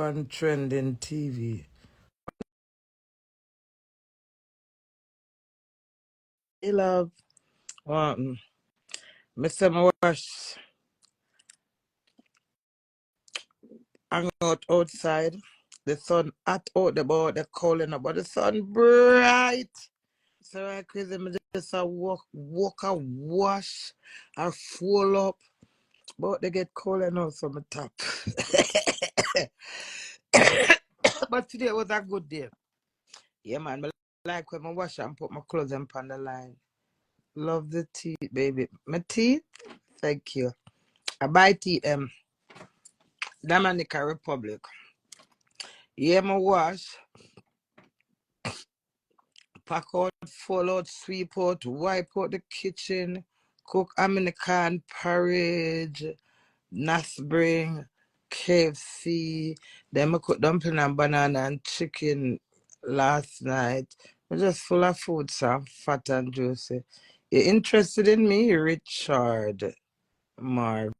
one trending TV. Hey, love. Mr. Mawash, hang out outside. The sun hot out the boat, the calling about the sun bright. So I crazy, me just a walk a wash, I full up. But they get cold now, so my top. But today was a good day. Yeah, man. I like when I wash and put my clothes on the line. Love the teeth, baby. My teeth? Thank you. I buy teeth, Dominica Republic. Yeah, my wash. Pack out, fall out, sweep out, wipe out the kitchen, cook American porridge, Nasbring, KFC. Then I cook dumpling and banana and chicken last night. I'm just full of food, so I'm fat and juicy. You interested in me, Richard Marvin?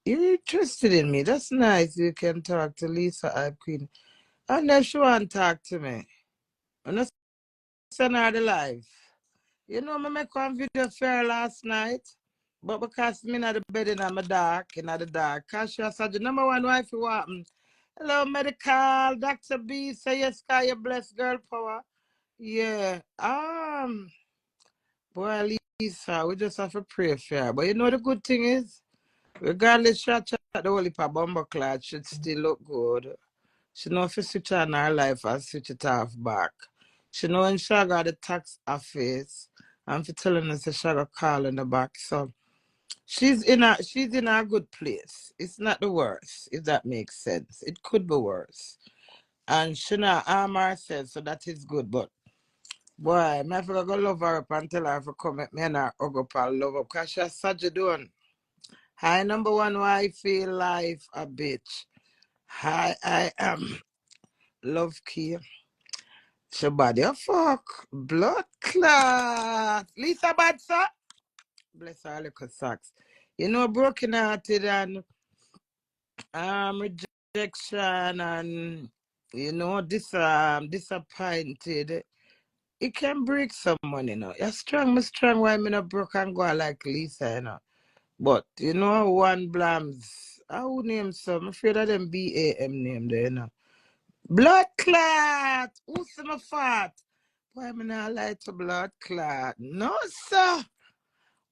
You're interested in me. That's nice. You can talk to Lisa, I Queen. Unless you want to talk to me. I'm not send her the live. You know, I make one video fair last night. But because me in the bed in the dark, cause she said the number one wife you want. Hello, medical, Dr. B, say yes, sky, you blessed girl power. Yeah. Boy, Lisa, we just have to pray for her. But you know the good thing is, regardless she chat the whole heap of bumper clot should still look good. She know if you switch on her life and switch it off back. She know when she got the tax office and for telling us she got call in the back. So she's in a good place. It's not the worst, if that makes sense. It could be worse. And she not harm herself, so that is good. But boy, I have to go love her up and tell her to come at me and her hug up and love up because she's such a doing. Hi, number one, why I feel life a bitch. Hi, I am Love Key. She body a fuck. Blood clot. Lisa Badsa. Bless her little socks. You know, broken hearted and rejection and you know, disappointed. It can break someone, you know. You're strong, me strong, why me not broke and go like Lisa, you know. But you know, one blams. I would name some. I'm afraid of them BAM name there, you know. Blood clot. Who's my fat? Why me not like to blood clot? No, sir.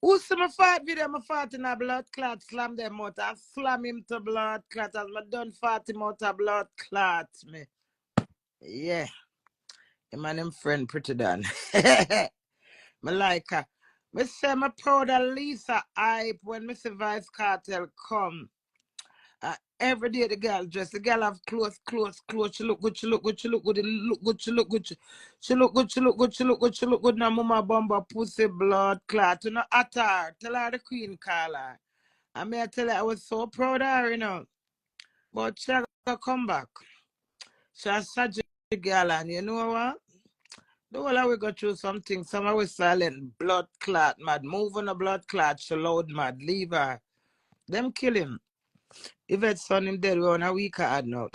Who's my fat video? My fat in a blood clot. Slam them out. I slam him to blood clot. As my done fat him out a blood clot. Me. Yeah. Him and him friend pretty done. Me like her. Me say me proud of Lisa hype when me see Vice Cartel come. Every day the girl have clothes. She look good, she look good, she look good, she look good. She look good, she look good, she look good, she look good. Now mama bumper pussy blood clot. You know, at her. Tell her the queen call her. I mean, I tell her I was so proud of her, you know. But she gonna come back. She has such a girl and you know what? The whole of we go through something. Some of we silent, blood clot, mad. Move on a blood clot, she loud mad, leave her. Them kill him. If it's son him dead, we're on a week hard now.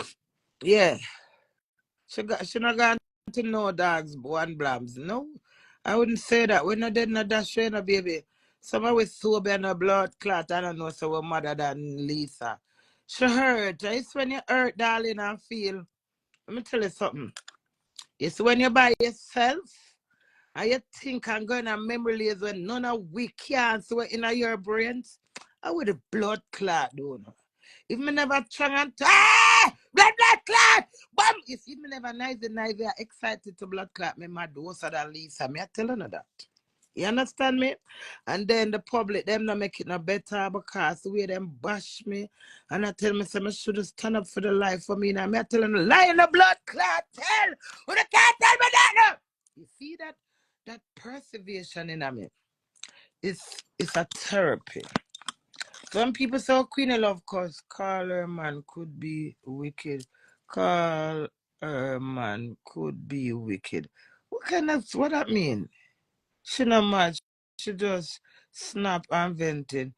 Yeah. She not going to no dogs, one blams. No. I wouldn't say that. We're not dead, not that straight, no baby. Some of we sober and a blood clot. I don't know, so we're mother than Lisa. She hurt. It's when you hurt, darling, and feel. Let me tell you something. It's when you're by yourself. And you think I'm going to memory lanes when none of we can't so in your brains. I would a blood clot, don't know. If me never strong and blood clot, bam! If me never nice, they are excited to blood clot, me mad worse than Lisa. Me I tell you that. You understand me? And then the public, them not make it no better because the way them bash me and I tell me say I should stand up for the life for me. Now me I tell them lie in the blood clot, tell! Who they can't tell me that now? You see that perseveration in me? It's a therapy. Some people say, oh, Queenie love cause call her man could be wicked. Call her man could be wicked. What that mean? She not mad. She just snap and venting.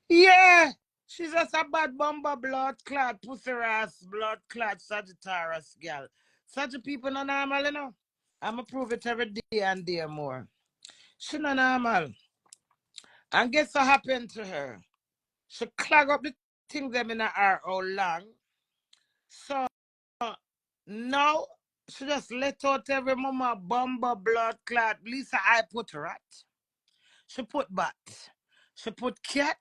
Yeah, She's just a bad bumper blood clot, pussy ass, blood clot, Sagittarius girl. Such a people not normal, you know. I'ma prove it every day and day more. She not normal. And guess what happened to her? She clog up the things them in her all long. So now she just let out every mama bumper blood clot. Lisa I put rat. She put bat. She put cat.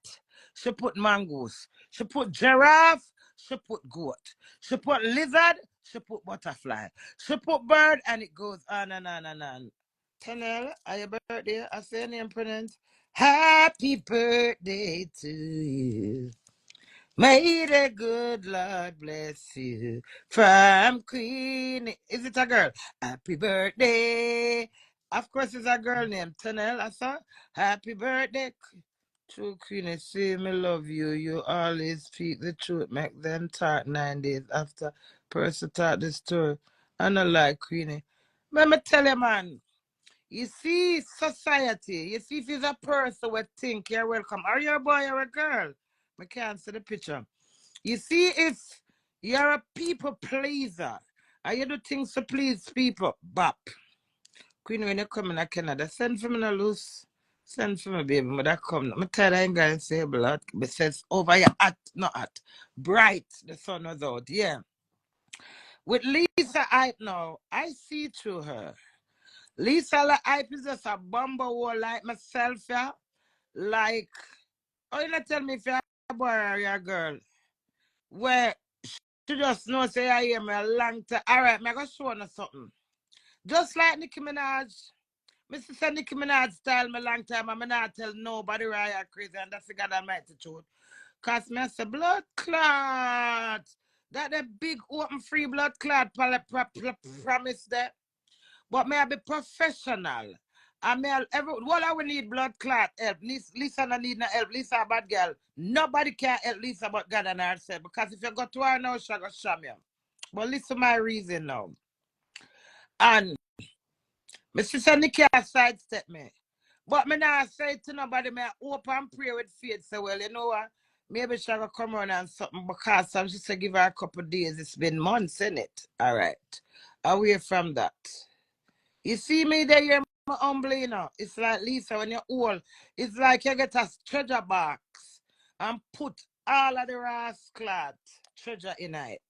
She put mongoose. She put giraffe. She put goat. She put lizard. She put butterfly. She put bird, and it goes on and on and on. Tanel, are your birthday? I say your name pronounced. Happy birthday to you. May the good Lord bless you. From Queenie. Is it a girl? Happy birthday. Of course, it's a girl named Tanel. I saw. Happy birthday. True Queenie, say me love you. You always speak the truth. Make them talk 9 days after person talk the story. I not like Queenie. Let me tell you, man. You see society. You see if it's a person would think you're welcome. Are you a boy or a girl? I can't see the picture. You see if you're a people pleaser and you do things to please people, bop. Queen, when you come in Canada, send for me no loose. Send for me, baby. But I come. I'm tired. I ain't gonna say blood. But says over your hot, not hot. Bright. The sun was out. Yeah. With Lisa Hype now, I see through her. Lisa Hype is just a bumble wall like myself, yeah. Like, oh, you not tell me if you're a boy or you're a girl. Where she just know say I am a long time. All right, I'm going to show you something. Just like Nikki Minaj. Mr. Say Nikki Minaj style me long time. I'm not tell nobody why I crazy and that's the God Almighty truth. Cause me say blood clot. That the big open free blood clot promise there. But may I be professional. I may what I will need blood clot help. Lisa no need no help. Lisa a bad girl. Nobody can help Lisa but God and herself. Because if you go to her now, she go sham you. But listen my reason now. And my sister Nikki sidestep me. But me not say to nobody, me hope and pray with faith. So well, you know what? Maybe she will come around and something because some she said give her a couple of days. It's been months, isn't it? All right. Away from that. You see me there, you're humble, you know. It's like Lisa when you're old. It's like you get a treasure box and put all of the rascal treasure in it.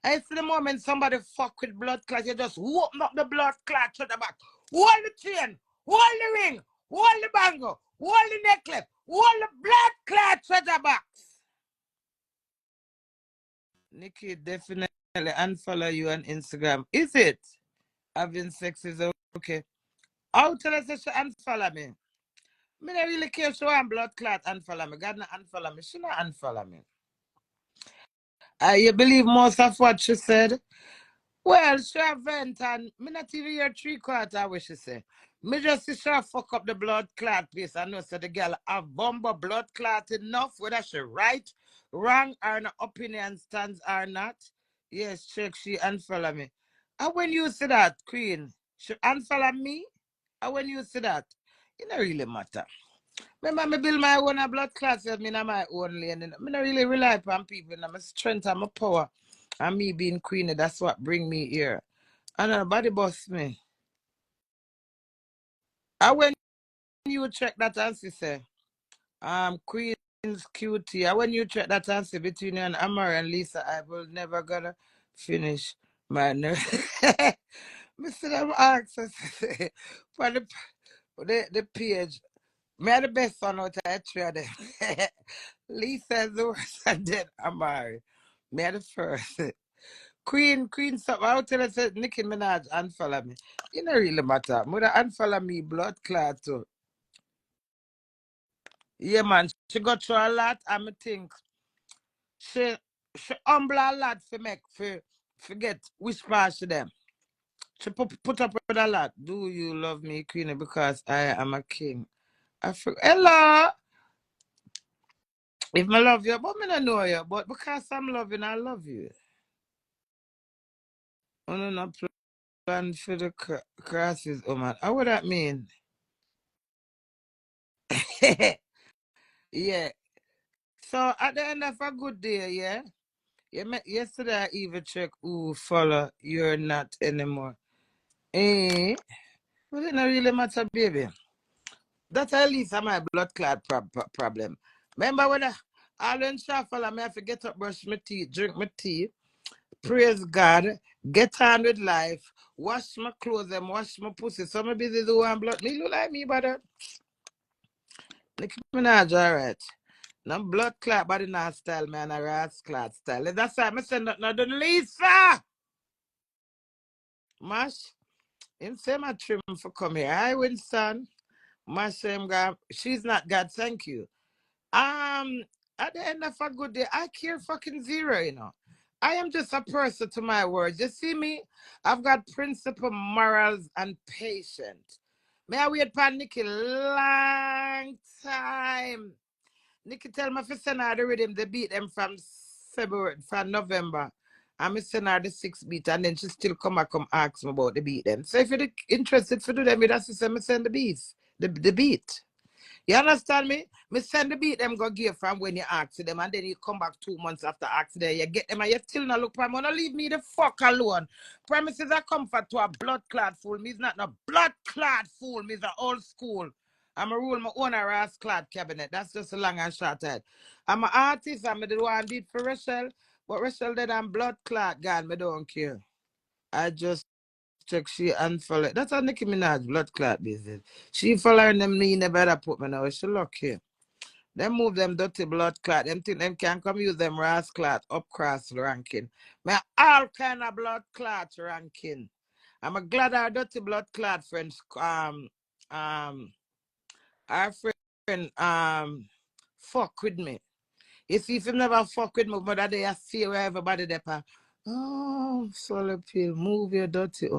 And it's the moment somebody fuck with blood clot, you just open up the blood clot treasure box. Hold the chain, hold the ring, hold the bangle, hold the necklace, hold the blood clot treasure box. Nikki, definitely unfollow you on Instagram. Is it? Having sex is okay. How tell us that she unfollow me? Me don't really care if she want blood clot unfollow me. God not unfollow me. She not unfollow me. You believe most of what she said? Well, she have vent and me not even hear 3/4 what she say. Me just see she fuck up the blood clot place. I know so the girl have bumper blood clot enough, whether she right, wrong, or no opinion stands or not. Yes, check she unfollow me. And when you see that, Queen, she unfollow me? And when you see that, it don't really matter. Remember, me build my own blood clots, I mean, my own lane. I don't really rely on people. My strength and my power. And me being Queenie, that's what bring me here. And nobody boss me. And when you check that answer, say, Queen's cutie. And when you check that answer between you and Amara and Lisa, I will never gonna finish my nerve. Mr. Them ask us for the page. Me the best son out of three of them. Lisa is the worst and then Amari. Me the first. Queen, something. I'll tell her, say, Nikki Minaj unfollow me. It don't really matter. Mother unfollow me, blood clot too. Yeah, man. She got through a lot, and I think she humble a lot for make, for forget which part she them. She put up with a lot. Do you love me, Queenie, because I am a king? Hello. If I love you, but I don't know you, but because I'm loving, I love you. I don't know plan for the crosses, oh man. How would that mean? Yeah. So at the end of a good day, yeah. Yesterday I even checked who follow you're not anymore. Eh? Well, it not really matter, baby. That's at least my blood clot problem. Remember when I learned shuffle, I have to get up, brush my teeth, drink my tea, praise God, get on with life, wash my clothes and wash my pussy. So I'm busy doing blood. Me look like me, brother. Nikki Minaj, all right. No blood clot body not style, man, a ras clot style. That's why I said nothing, Lisa. Mash, him say my trim for come here. I Winston. Mash him, God. She's not God, thank you. At the end of a good day, I care fucking zero, you know. I am just a person to my words. You see me? I've got principle, morals, and patience. May I wait for Nikki long time. Nikki tell me if I send her the rhythm, they beat them from February, from November. I'm send her the 6 beat, and then she still come back come ask me about the beat them. So if you're interested to do them, you have to send the beats, the beat. You understand me? Me send the beat them go give from when you ask them, and then you come back 2 months after ask them, you get them and you still not look for me. Wanna leave me the fuck alone. Premises are comfort to a blood clot fool. Me's not no blood clot fool. Me's a old school. I'm a rule my own ass clot cabinet. That's just a long and short head. I'm an artist, I'm the one did for Rachel, but Rachel did I'm blood clot God, me don't care. I just check she unfollow. That's a Nikki Minaj blood clot business. She following them me never put me now. She lucky. Them move them dirty blood clot. Them think them can come use them ras clot up cross ranking. Me all kind of blood clot ranking. I'm a glad our dirty blood clot friends our friend fuck with me. You see, if you never fuck with me, but they see where everybody there. Oh, swallow pill, move your dirty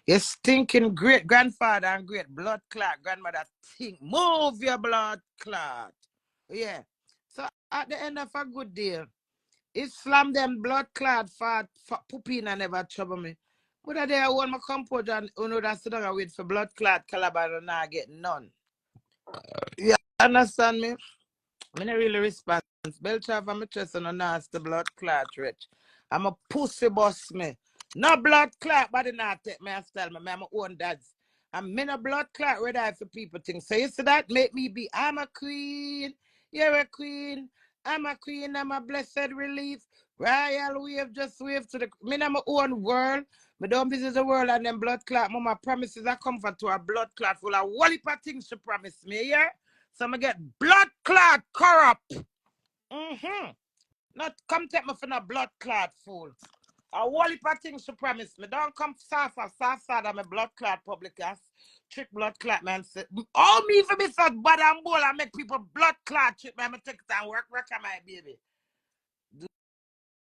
Your stinking great grandfather and great blood clot grandmother think, move your blood clot. Yeah. So at the end of a good day, Islam them blood clot for pooping and never trouble me. But they want my composure and you know that sit down and wait for blood clot caliber and not get none. You understand me? I don't really respond. Belcher from my chest and a nasty blood clot rich. I'm a pussy boss me. No blood clot, but it not take me and tell me. I'm my own dads. I'm in a blood clot red eye for people think. So you see that make me be I'm a queen. You're a queen. I'm a queen. I'm a blessed relief. Royal wave, just wave to the me in my own world. Me don't visit the world and then blood clot. Mama promises I comfort to a blood clot full of wally things she promised me, yeah? So I'm going to get blood clot corrupt. Not come take me for no blood clot fool. A whole heap of things she promised me. Don't come soft of my blood clot public ass. Trick blood clot man. All me for me so bad and bold and make people blood clot trick me. I'm take it and work on my baby.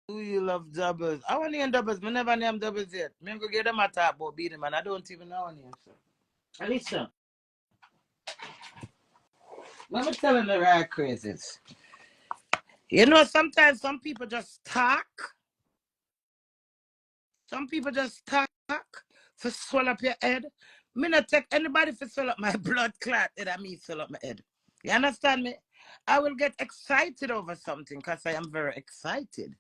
Do you love doubles? I want to name doubles. I never name doubles yet. I'm going to get them a talk about beating man. I don't even know any. Listen. Let me tell you the right crazies. You know, sometimes some people just talk. Some people just talk to swell up your head. Me not take anybody to swell up my blood clot and I me swell up my head. You understand me? I will get excited over something because I am very excited.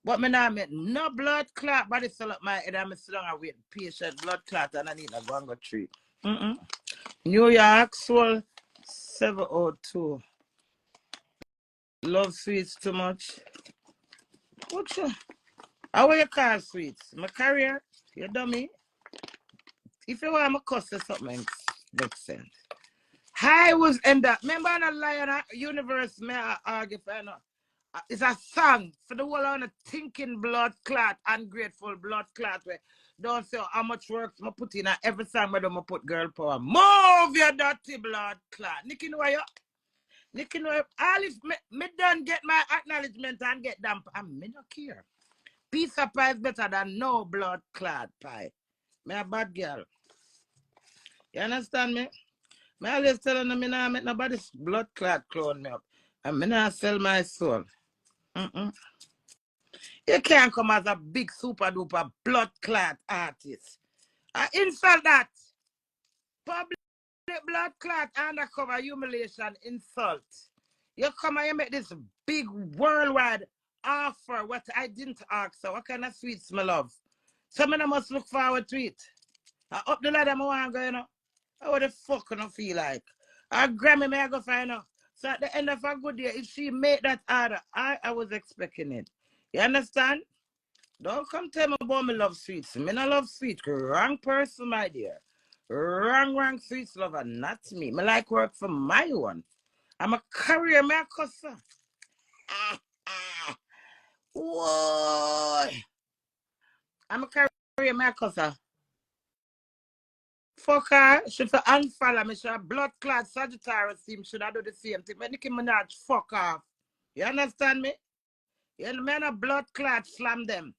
But me now make no blood clot body swell up my head. I'm sit down and wait patient blood clot and I need a gongo tree. New York Soul 702. Love sweets too much. What you? How are you call sweets? My career? You dummy? If you want to cuss or something, makes sense. I was in that. Remember in a Lion Universe, may I argue for you know? It's a song for the whole on a thinking blood clot, ungrateful blood clot. Where don't say how much work I put in every song where I put girl power. Move your dirty blood clot. Nikki know you. Nikki know you. All if me done get my acknowledgement and get them, I me not care. Piece of pie is better than no blood clot pie. Me a bad girl. You understand me? I always telling them, I not make nobody's blood clot clone me up. And I not sell my soul. You can't come as a big super duper blood clot artist. I insult that. Public blood clot undercover humiliation insult. You come and you make this big worldwide offer what I didn't ask. So what kind of sweets my love? Some of them must look forward to it. I up the ladder I want to go, you know. What the fuck I feel like? I Grammy may I go find out. So at the end of a good day, if she made that order, I was expecting it. You understand? Don't come tell me about me love sweets. Me not love sweets. Wrong person, my dear. Wrong sweets lover, not me. Me like work for my one. I'm a career maker. Ah, ah. Whoa. I'm a career maker. Fuck her. She for unfollow me. She a blood clot Sagittarius team. Should I do the same thing? But Nikki Minaj, fuck off. You understand me? You know, man a blood clot slam them.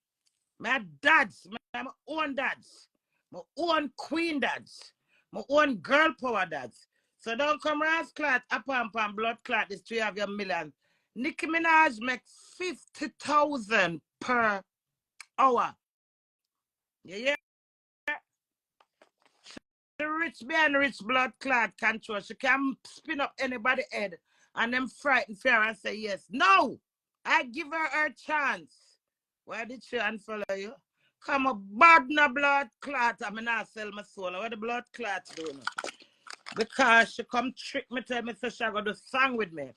My dads, my own dads. My own queen dads. My own girl power dads. So don't come around clot, upon blood clot, this 3 of your million. Nicki Minaj make 50,000 per hour. Yeah. The rich man, rich blood clot control. She can spin up anybody's head and them frightened fear and say yes. No! I give her chance. Why did she unfollow you? Come a bad no blood clot. I mean, I sell my soul. What the blood clot doing? Because she come trick me, tell me so she got to song with me.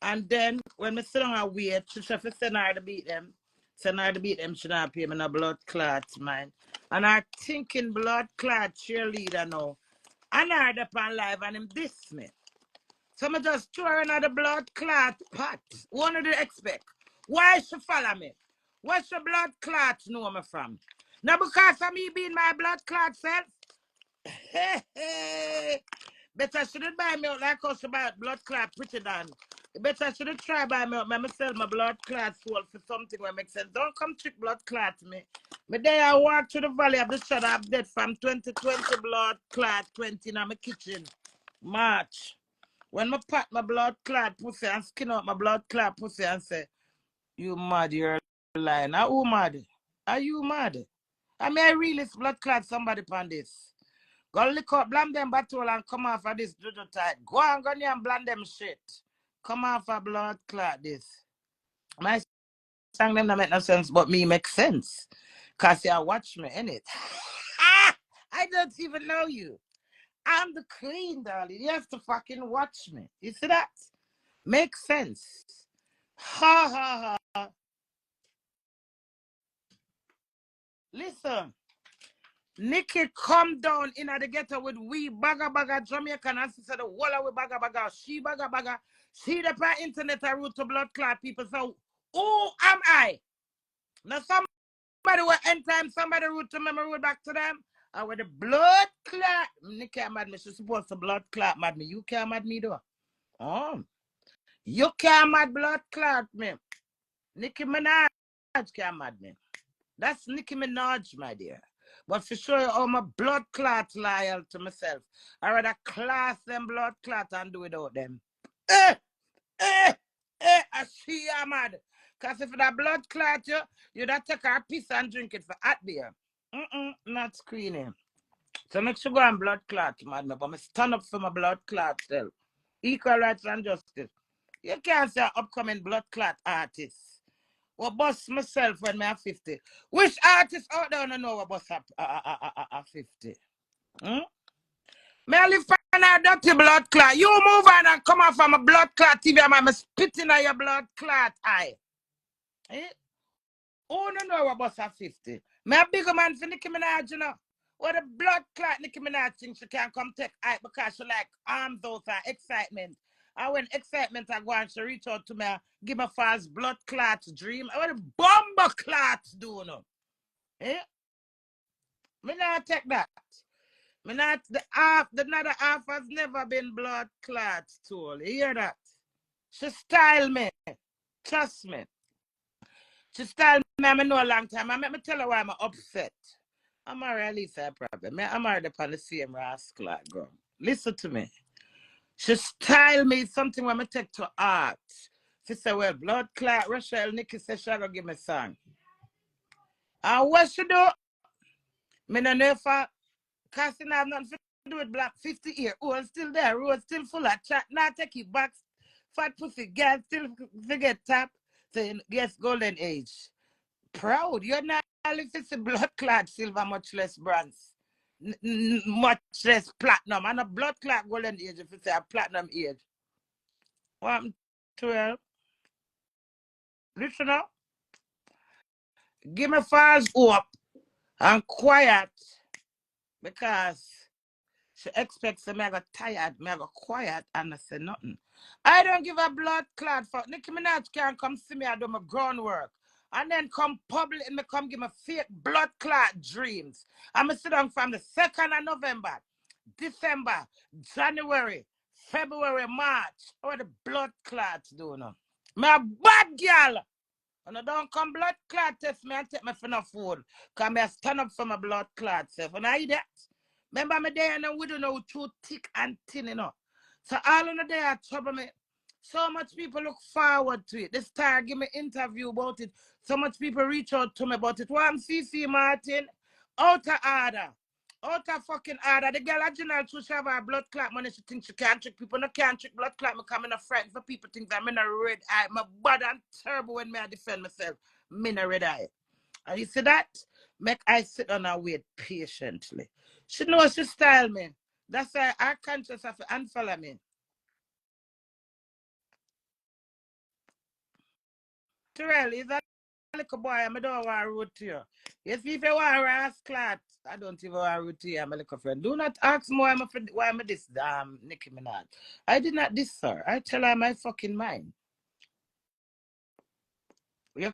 And then when me sit down and wait, she have to send her to beat them. Send her to beat them, she not pay me no blood clot, man. And I thinking blood clot cheerleader now. And I heard upon live and him diss me. So I just throw her another blood clot pot. What do you expect? Why she follow me? What's your blood clot know me from? Now because of me being my blood clot self? Better shouldn't buy me out like how she buy blood clot pretty done. Better shouldn't try buy me out. Me sell my blood clot soul for something that makes sense. Don't come trick blood clot me. Me there I walk through the valley of the shadow of death from 2020 blood clot 20 in my kitchen. March. When I pat my blood clot pussy and skin out my blood clot pussy and say, you mad, you're lying. Are you mad? Are you mad? I mean, I really blood clot somebody upon this. Go lick up, blame them battle and come off of this doodle tight. Go and blame them shit. Come off of blood clot this. My song them don't make no sense, but me make sense. Cause you watch me, innit? I don't even know you. I'm the queen, darling. You have to fucking watch me. You see that? Makes sense. Ha ha ha. Listen. Nikki come down in the ghetto with we baga Jamaican and she said the walla we baga she baga she the per internet a route to blood clot people. So who am I? Now somebody will end time somebody route to memory route back to them. And with the blood clot, Nikki mad me. She's supposed to blood clot mad me. You can't mad me though. Oh. You can't mad blood clot me. Nikki Minaj can't mad me. That's Nikki Minaj, my dear. But for sure, all my blood clots loyal to myself. I rather class them blood clot and do without them. I see you mad. Because if that blood clot you'd have to take a piece and drink it for hot beer. Not screening. So make sure go and blood clot, madam. But I stand up for my blood clot still. Equal rights and justice. You can't say upcoming blood clot artist. What bust myself when I'm 50. Which artist out there don't know what bust at 50? Hmm? May I live for a dirty blood clot. You move on and come out from a blood clot TV and I'm spitting at your blood clot eye. Eh? Who don't know what bust at 50? May a bigger man for Nicki Minaj, you know? What a blood clot Nicki Minaj thinks she can't come take eye because she like arms out and excitement. And when excitement I go and she reach out to me, give me false blood clot dream. What a bomber clot do no? Eh? Me not take that. Me not the another half has never been blood clot tool. You hear that? She style me. Trust me. She style me I know a long time. I make me tell her why I'm upset. I'm already a problem. I'm already upon the same rascal girl. Listen to me. She style me something when I take to art. She said, well, blood clot, Rochelle, Nikki said she gonna give me a song. And what she do? Me no know for casting have nothing to do with black 50 year old still there, road still full of chat. Now take it back Fat pussy, girl still forget tap. So yes, golden age. Proud. You're not if it's a blood clot silver, much less bronze. Much less platinum. And a blood clot golden age if it's a platinum age. What happened to her? Listen up. Give me false hope and quiet because she expects me to get tired, me to get quiet and I say nothing. I don't give a blood clot for Nikki Minaj can't come see me, I do my groundwork. And then come public and me come give me fake blood clot dreams. I'm sit down from the 2nd of November, December, January, February, March. What the blood clots do now? Me a bad girl. And I don't come blood clot test me and take me for no food. Because I stand up for my blood clot self. And I eat that. Remember me there and we don't know too thick and thin, you know. So all in the day I trouble me. So much people look forward to it. They start give me interview about it. So much people reach out to me about it. Well, I'm CC Martin. Out of order. Out of fucking order. The girl at General to have her blood clot money. She thinks she can't trick people. No can't trick blood clot. Me come in a friend for people think I'm in a red eye. My bad and terrible when me I defend myself. Me in a red eye. And you see that? Make I sit on her wait patiently. She knows she style me. That's why I conscious of it and follow me. Terrell, is that little boy? I don't want to root to you. Yes, if you want to ask clat, I don't even want to root to you, my little friend. Do not ask me why am I this damn Nikki Minaj. I did not diss her. I tell her my fucking mind. You're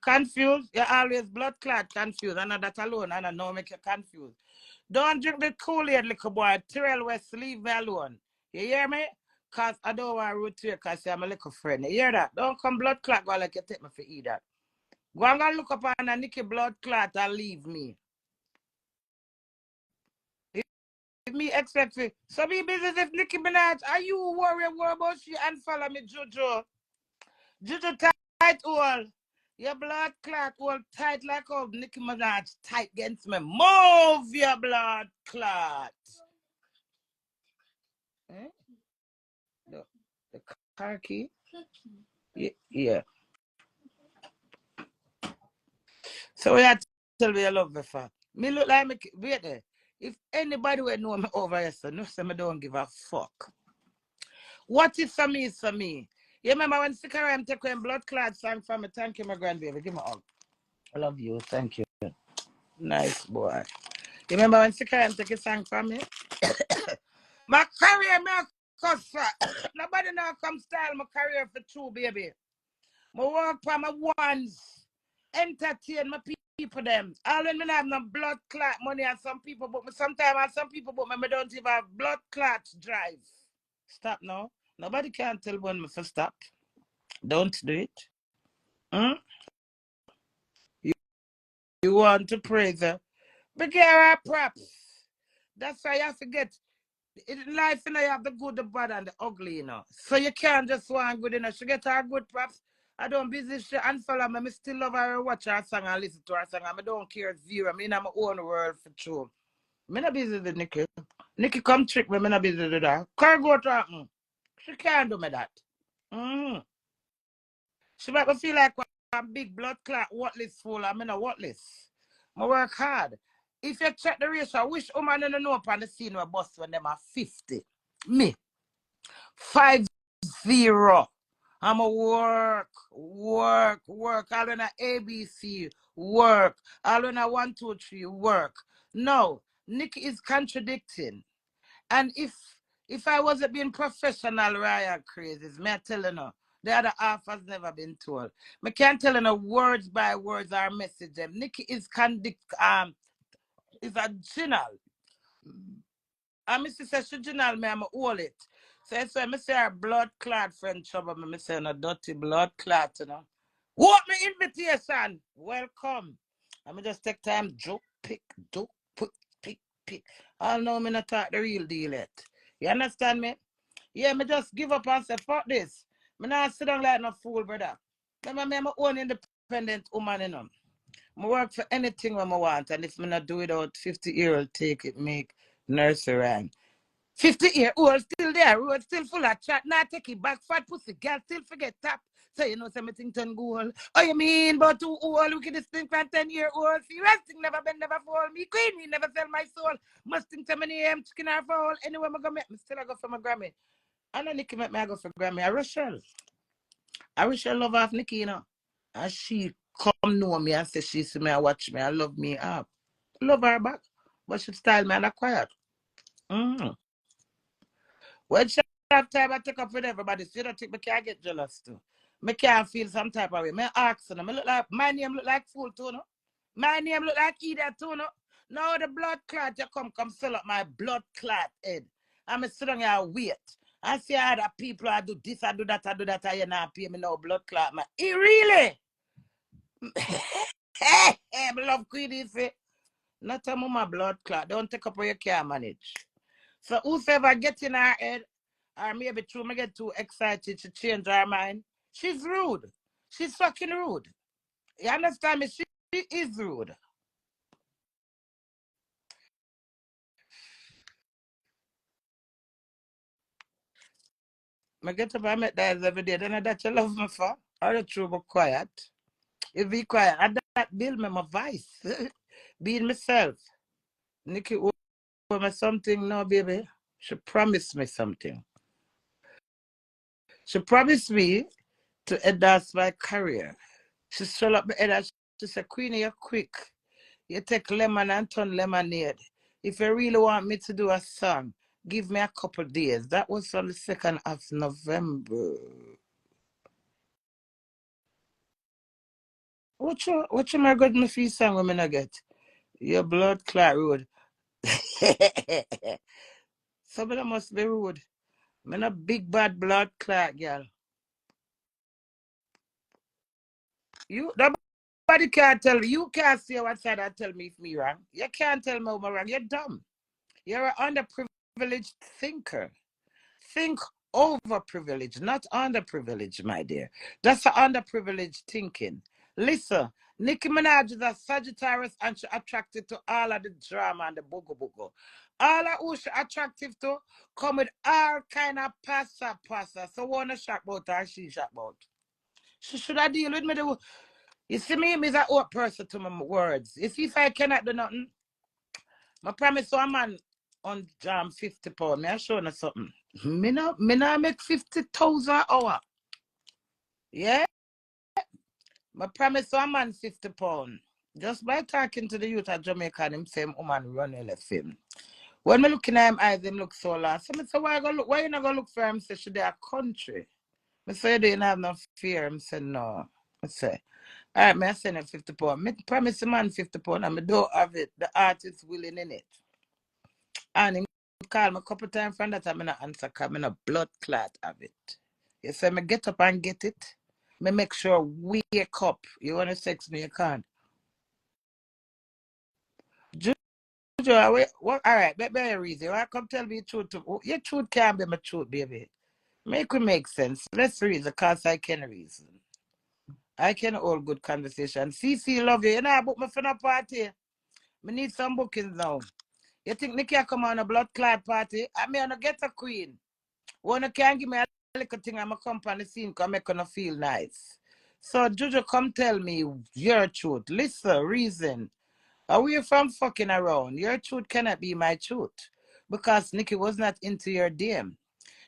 confused. You're always blood clot confused. And that alone, and I know make you confused. Don't drink the Kool-Aid, little boy. Terrell West, leave me alone. You hear me? Because I don't want to root to you because you're my little friend. You hear that? Don't come blood clot go like you take me for either. Go and go look up on a Nikki blood clot and leave me. If me expect it. So be business if Nikki Minaj, are you worry about she and follow me, Jojo? Jojo tight all. Your blood clot all tight like how Nikki Minaj tight against me. Move your blood clot. Eh? The car key? Yeah. So we had to tell me I love me for. Me look like me, wait there. If anybody will know me over here, so no say me don't give a fuck. What is for me is for me. You remember when Sikaram take when blood clot sang for me? Thank you, my grandbaby. Give me a hug. I love you. Thank you. Nice boy. You remember when Sikaram take a song for me? My career, my cuss. Nobody now come style my career for true, baby. I work for my ones. Entertain my people them. All when I have no blood clot money and some people but me sometimes and some people but me don't even have blood clot drive. Stop now. Nobody can tell when me to stop. Don't do it. Hmm? You want to praise her. But give her props. That's why you have to get in life, you know, you have the good, the bad, and the ugly, you know. So you can't just want good, you know. She get her good props. I don't busy she and follow me. I still love her, watch her song and listen to her song. I don't care zero. I mean, I'm my own world for true. I'm not busy with Nikki. Nikki come trick me. I'm not busy with her. Can't go to her. She can't do me that. Mm. She make me feel like a big blood clot, worthless fool. I'm in a worthless. I work hard. If you check the ratio, which woman don't know upon the scene where bust when them are 50? Me. 50. I'm a work. All in a ABC, work. All in a 1, 2, 3, work. No, Nick is contradicting. And if I wasn't being professional, Ryan crazies, me I telling her, the other half has never been told. Me can't tell her words by words or message them. Nikki is is a original. And Missy says she original me, I'm all it. So that's why I say her blood clot friend trouble me. I say no dirty blood clot, you know. What me invitation? Welcome. I'm just take time, joke, pick, joke, put, pick. I know me not talk the real deal yet. You understand me? Yeah, me just give up and say, fuck this. Me not sit down like no fool, brother. Remember me, I'm my own independent woman, you know. I work for anything when I want, and if me not do it out, 50-year-old take it, make nursery rhyme. 50-year-old still still there. Road still full of chat. Now take it back. Fat pussy girl still forget tap. So you know something 10 goal. Oh, you mean but 2 old? Look at this thing from 10-year-old. See, resting never been, never fall. Me Queenie never sell my soul. Must think to many chicken or fall. Anyway, I go make me still I go for my Grammy. I know Nikki make me I go for Grammy. I Rochelle love off Nikki, you know. And she come know me and say she see me and watch me and love me up. Love her back. But she style me and I quiet. Mm. When she have time, I take up with everybody. So you don't think me can't get jealous too. Me can't feel some type of way. Me ask them. Me look like, my name look like fool too, no? My name look like idiot too, no? Now the blood clot, you come fill up my blood clot head. I'm sitting here and wait. I see other people, I do this, I do that, and you not pay me no blood clot, man. It really? Hey, I love Queenie, say. Not a mama blood clot. Don't take up what you can't manage. So whoever gets in her head, or maybe true, me get too excited to change her mind, she's rude. She's fucking rude. You understand me? She is rude. I get up and make that every day. Then that you love me for. Or the true but quiet. If be quiet, I that build me my voice. Being myself. Nikki owe me something now, baby. She promised me something. She promised me to advance my career. She swell up my head and she said, Queenie, you're quick. You take lemon and turn lemonade. If you really want me to do a song, give me a couple days. That was on the 2nd of November. What you my good me feel song when I get? Your blood clot road. Somebody must be rude. I'm a big bad blood clot, girl. Nobody can't tell me. You can't say what side and tell me if me wrong. You can't tell me I'm wrong. You're dumb. You're an underprivileged thinker. Think overprivileged, not underprivileged, my dear. That's an underprivileged thinking. Listen, Nicki Minaj is a Sagittarius and she attracted to all of the drama and the boogo boogo. All of who she attractive to come with all kind of passa. So wanna shock about her, she shock about. She should have deal with me. You see me, I'm a old person to my words. You see if I cannot do nothing, I promise to a man on jam £50. Me I show you something. Me no make 50,000 an hour. Yeah? I promise to a man £50. Just by talking to the youth of Jamaica and him say woman run left him. When me looking at him eyes, him look so lost. So I say, why you not gonna look for him? Say, should they a country? I say, you don't have no fear. Him say, no. I say, all right, I send him £50. Me promise the man £50 and I don't have it. The artist willing in it. And him call me a couple times from that, I'm not answer because I'm a blood clot of it. You say me get up and get it. Me make sure wake up. You want to sex me, you can't. Jojo, what, all right, be a reason. Why come tell me the truth? Your truth can't be my truth, baby. Make it make sense. Let's reason, because I can reason. I can hold good conversation. CC love you. You know, I book me for a party. Me need some bookings now. You think Nikki come on a blood clot party? I mean, I get a queen. One can give me a little thing, I'm a company scene because I'm gonna feel nice. So Jojo, come tell me your truth. Listen, reason. Away from fucking around. Your truth cannot be my truth. Because Nikki was not into your DM.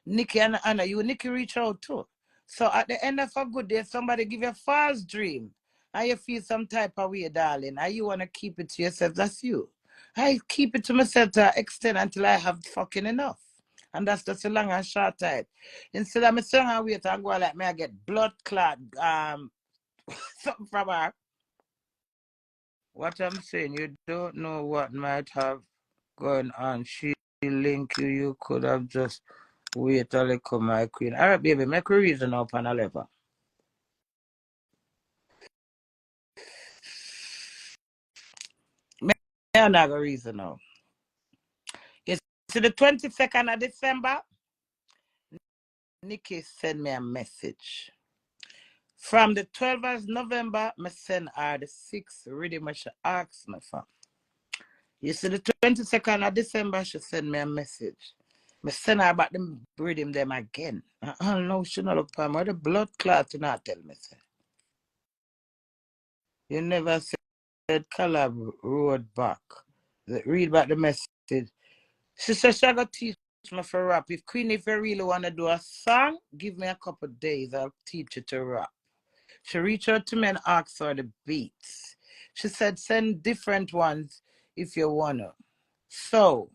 Nikki and Anna, you Nikki reach out too. So at the end of a good day, somebody give you a false dream. And you feel some type of way, darling. And you wanna keep it to yourself. That's you. I keep it to myself to an extent until I have fucking enough. And that's just a long and short time. Instead of me sitting and wait and go like me, I get blood clot, something from her. What I'm saying, you don't know what might have gone on. She link you, you could have just wait a little, my queen. All right, baby, make a reason up on a level. I'm not going to reason now. You see, the 22nd of December, Nikki sent me a message. From the 12th of November, I send her the 6th rhythm she asked me for. You see, the 22nd of December, she sent me a message. Me send her back them breed him them again. No, she not look for me. The blood clot you not tell me, say. You never said Calab road back. Read back the message. She said she gonna teach me for rap. If Queenie, if you really wanna do a song, give me a couple of days. I'll teach you to rap. She reached out to me and asked for the beats. She said send different ones if you wanna. So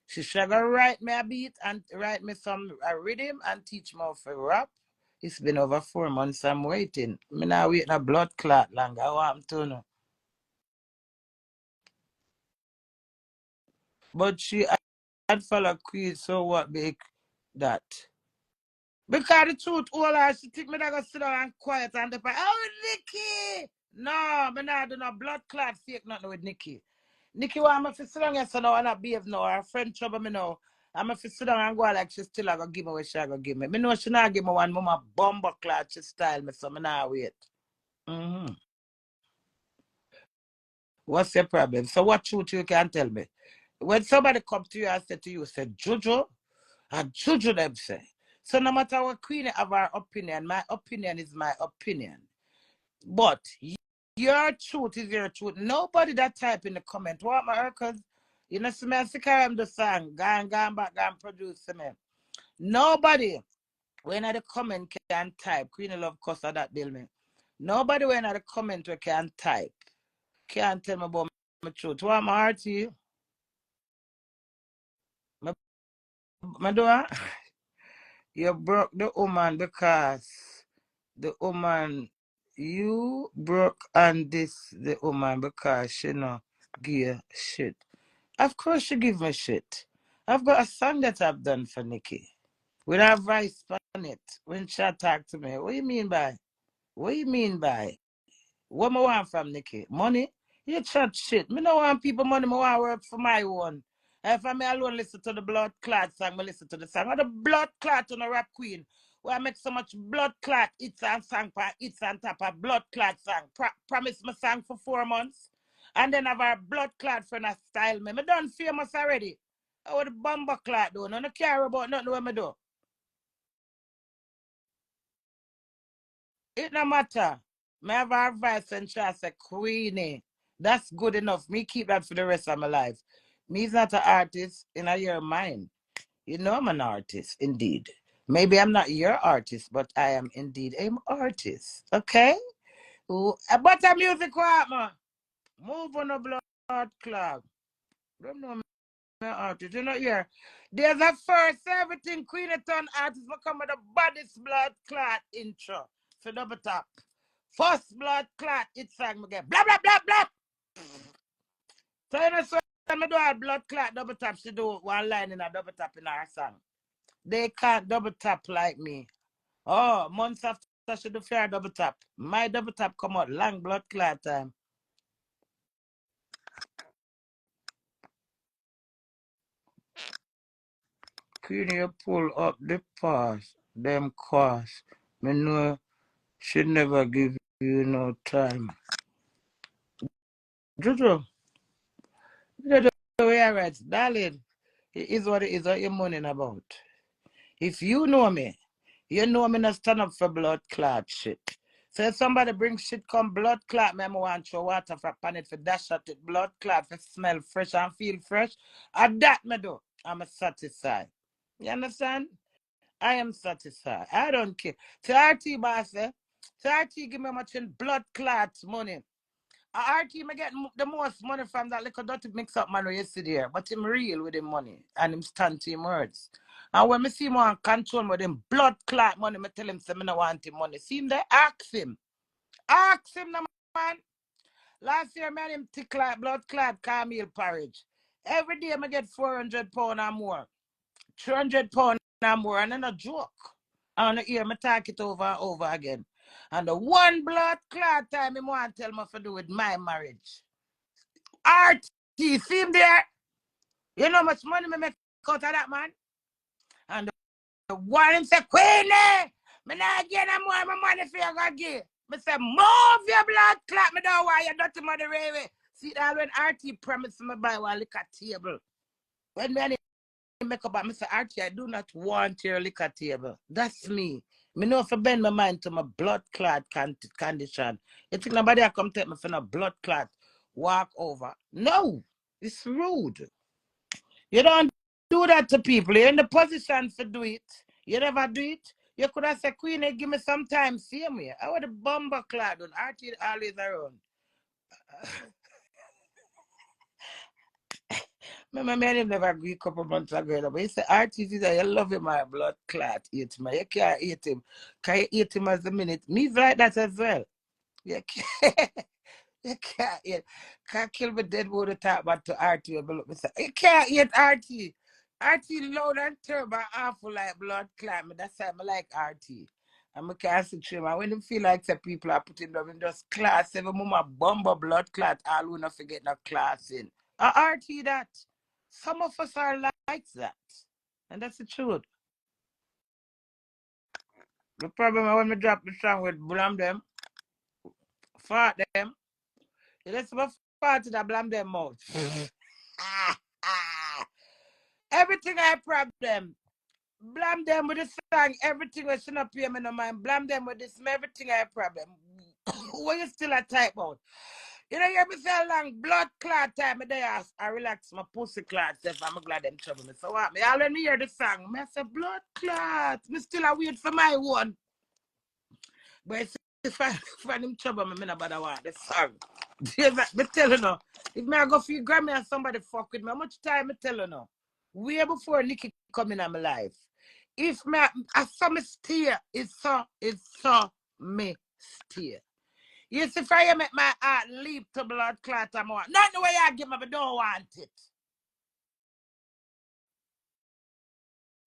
she should go write me a beat and write me some a rhythm and teach me how to rap. It's been over 4 months I'm waiting. Me not waiting a blood clot longer. I want to know. But she had follow Queen, so what make that? Because the truth, all I she think me that go sit down and quiet and the oh Nikki! No, me not do no blood clot fake nothing with Nikki. Nikki want me to sit down here so now and not behave now. Her friend trouble me now. I'm to sit down and go like she still gonna give me what she gonna give me. Me know she not give me one mama bomber clot she style me so me not wait. Mm-hmm. What's your problem? So what truth you can tell me? When somebody come to you and say to you, say Jojo, and Jojo them say. So no matter what Queen have her opinion, my opinion is my opinion. But your truth is your truth. Nobody that type in the comment, what my because you know, see me and sick of the song, go back, go and produce me. Nobody when the comment can type, Queen love cuss of that bill me. Nobody when the comment we can type, can't tell me about my truth. What my heart to you? My door, you broke the woman because the woman you broke and this the woman because she no give you shit. Of course she give me shit. I've got a song that I've done for Nikki. With her voice on it when she talk to me. What you mean by? What you mean by? What I want from Nikki? Money? You chat shit. Me no want people money, I want work for my own. If I may alone listen to the blood clot song, I listen to the song. Or the blood clot on a rap queen. Where I make so much blood clot, it's and song for it's on top of blood clot song. Promise me song for 4 months. And then have our blood clot friend a style me. Me done famous already. I would the bomber clot do. No care about nothing what me do. It no matter. Me have advice and she say, Queenie, that's good enough. Me keep that for the rest of my life. Me is not an artist in your mind. You know I'm an artist, indeed. Maybe I'm not your artist, but I am indeed an artist. Okay? But a music what, man? Move on the blood club. Don't know me artist. You know here. There's a first everything Queenieton artist will come with the baddest blood clot intro. So double tap. First blood clot, it's sang again. Blah blah blah blah. So you know so me do a blood clot double tap, she do one line in a double tap in her song. They can't double tap like me. Oh, months after she do fair double tap. My double tap come out long blood clot time. Queenie you pull up the pass, them cost. Me know she never give you no time. Jojo, Jojo, we are right, darling. It is what it is. What you're moaning about. If you know me, you know me not stand up for blood clot shit. So if somebody bring shit come blood clot, me want to throw water for pan it for dash at it blood clot for smell fresh and feel fresh. And that me do. I'm satisfied. You understand? I am satisfied. I don't care. TRT boss, TRT give me much in blood clot money. RT me get the most money from that little dirty mix up man yesterday, but him real with him money and him stand to him words. And when me see him want control with him blood clot money, me tell him say me no want him money. See him there, ask him. Ask him no man. Last year me and him tick like blood clot Camille porridge. Every day me get £400 or more. £300 or more, and then a joke. And hear me talk it over and over again. And the one blood clot time him want to tell me to do with my marriage. RT, see him there? You know how much money me make out of that man? And the one him say, Queenie, me not get no more my money for you gonna give. Me say, move your blood clot, me don't want your dirty money railway. See that when RT promised me buy one liquor table. When me and make up and I say, Archie, I do not want your liquor table. That's me. Me know if I bend my mind to my blood clot condition. You think nobody will come take me for a blood clot, walk over. No, it's rude. You don't do that to people. You're in the position to do it. You never do it. You could have said, Queenie, give me some time. See me. I would have bomber clad on Archie always around. My man never agree a couple months ago. But he said, Archie, you love him, my blood clot. Eat him. You can't eat him. Can you eat him as a minute? Me's like that as well. You can't. You can't eat. Can't kill me dead with the talk about to Archie. You can't eat Archie. Archie loud and terrible, awful like blood clot. That's why I like Archie. I'm a casting trim. And when you feel like the people are putting them in just class, every moment bomber blood clot, all we not forget no class in. Archie that. Some of us are like that. And that's the truth. The problem is when we drop the song with blame them, fart them, let's fart to blame them mouth. Everything I problem. Blame them with the song, everything I should not pay me no mind. Blame them with this, everything I problem. What you still a type out? You know, you have me say long blood clot time, I relax my pussy clot, if I'm glad them trouble me. So what? Me already hear the song. I say blood clot. Me still a wait for my one. But if I find him trouble me, I not want the song. Me tell you now, if I go for you Grammy and somebody fuck with me, how much time I tell you now? Way before Nikki come in my life. If I saw me steer, it's so me steer. You see, if I make my heart leap to blood clot, I'm on. Not the way I give me, but don't want it.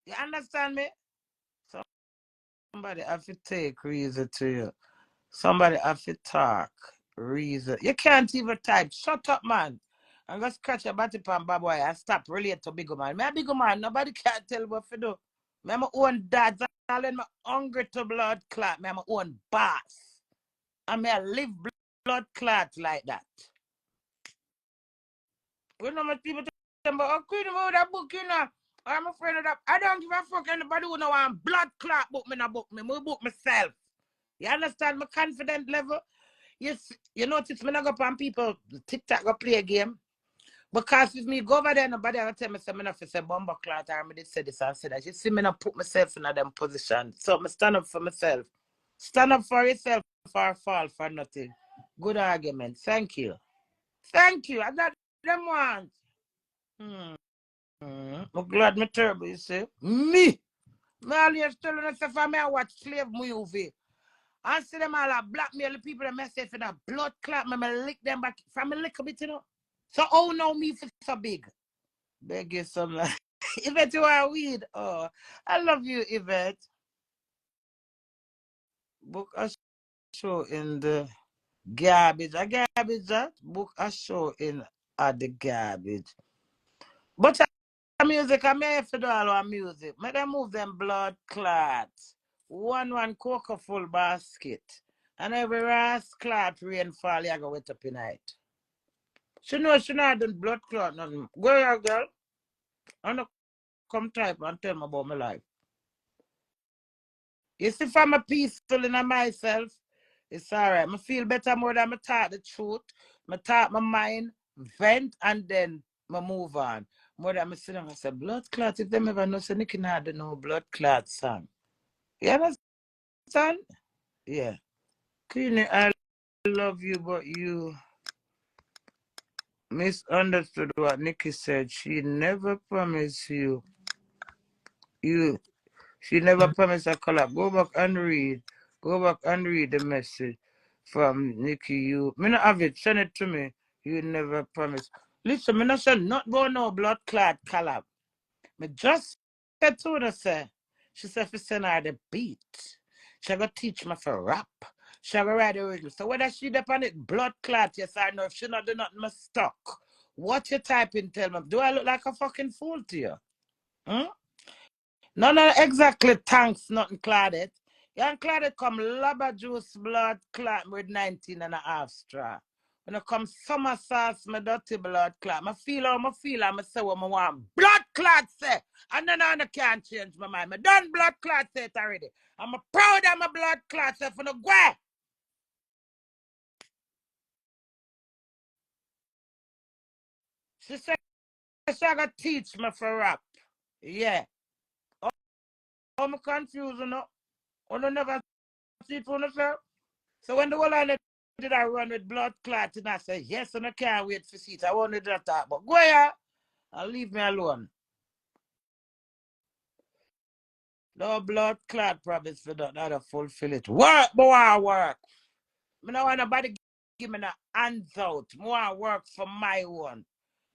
You understand me? Somebody have to take reason to you. Somebody have to talk reason. You can't even type. Shut up, man. I'm going to scratch your body pan, bad boy, and stop relate to big man. Me a big man, nobody can't tell what to do. Me my own dad, I'm hungry to blood clot. Me my own boss. And me I live blood clot like that. We know much people tell me, oh, Queenie, about that book, you know. I'm afraid of that. I don't give a fuck anybody who know want blood clot book me, not book me. Me book myself. You understand my confident level? Yes, you notice me not go on people, TikTok go play a game. Because if me go over there, nobody will tell me something if it's a bomber clot or me did say this and say that. You see me not put myself in a them position. So me stand up for myself. Stand up for yourself or fall for nothing. Good argument. Thank you. Thank you. I got them ones. I'm glad me terrible, you see. Me always telling us if I watch slave movie. I see them all blackmail the people that mess for that blood clot. Me lick them back from a little bit, you know. So oh no me for so big. Beg you some like Yvette, you are weed. Oh, I love you, Yvette. Book a show in the garbage. A garbage that book a show in the garbage. But music, I may have to do all our music. May they move them blood clots. One cocoa full basket. And every ras clot rainfall, you go wet up in night. She not done blood clot nothing. Go here, girl. I'm not come type and tell me about my life. You see, if I'm a peaceful in myself, it's all right. I feel better more than I talk the truth. I talk my mind, vent, and then I move on. More than I sit down and say, blood clot, if them ever know, say, Nikki Minaj don't know blood clot song. You understand? Yeah. Queenie, I love you, but you misunderstood what Nikki said. She never promised you. She never promised a collab. Go back and read. Go back and read the message from Nikki. You, me not have it. Send it to me. You never promised. Listen, me not send not go no blood clot collab. Me just said to her, say, she said, if you send her the beat, she gonna teach me for rap. She gonna write the original. So whether she depend it blood clot, yes I know. If she not do nothing, me stuck. What you typing? Tell me. Do I look like a fucking fool to you? Hmm? No, exactly. Thanks, nothing cladded. Young cladded come lobber juice blood clot with 19 and a half straw. When it come summer sauce, my dirty blood clot. I feel how I feel, I say what I want. Blood clot say. And then I can't change my mind. I done blood clot say it already. I'm proud of my blood clot say for the go. She said she gonna teach me for rap. Yeah. I'm confused, you know. I never see it for myself. So when the whole line did I run with blood clot and I said, yes, and I can't wait for see it. I wanted to talk, but go here and leave me alone. No blood clot promise for that, not to fulfill it. Work, boy, work. I don't want nobody give me the hands out. More work for my one.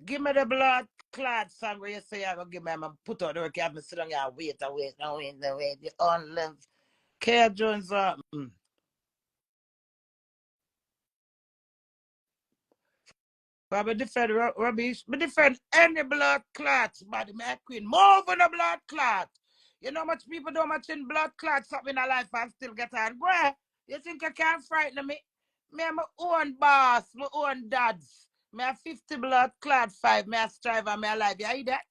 Give me the blood clot song where you say you're going to give me, I'm going to put out the work, you have me sit down here, wait, the unless. Care Jones, but I defend rubbish. I defend any blood clots, body, my queen. Move on the blood clot. You know much people don't much in blood clots something in their life and still get on. Boy, you think you can't frighten me? Me am my own boss, my own dads. Me have 50 blood clot 5. Me a strive and me alive. You hear that?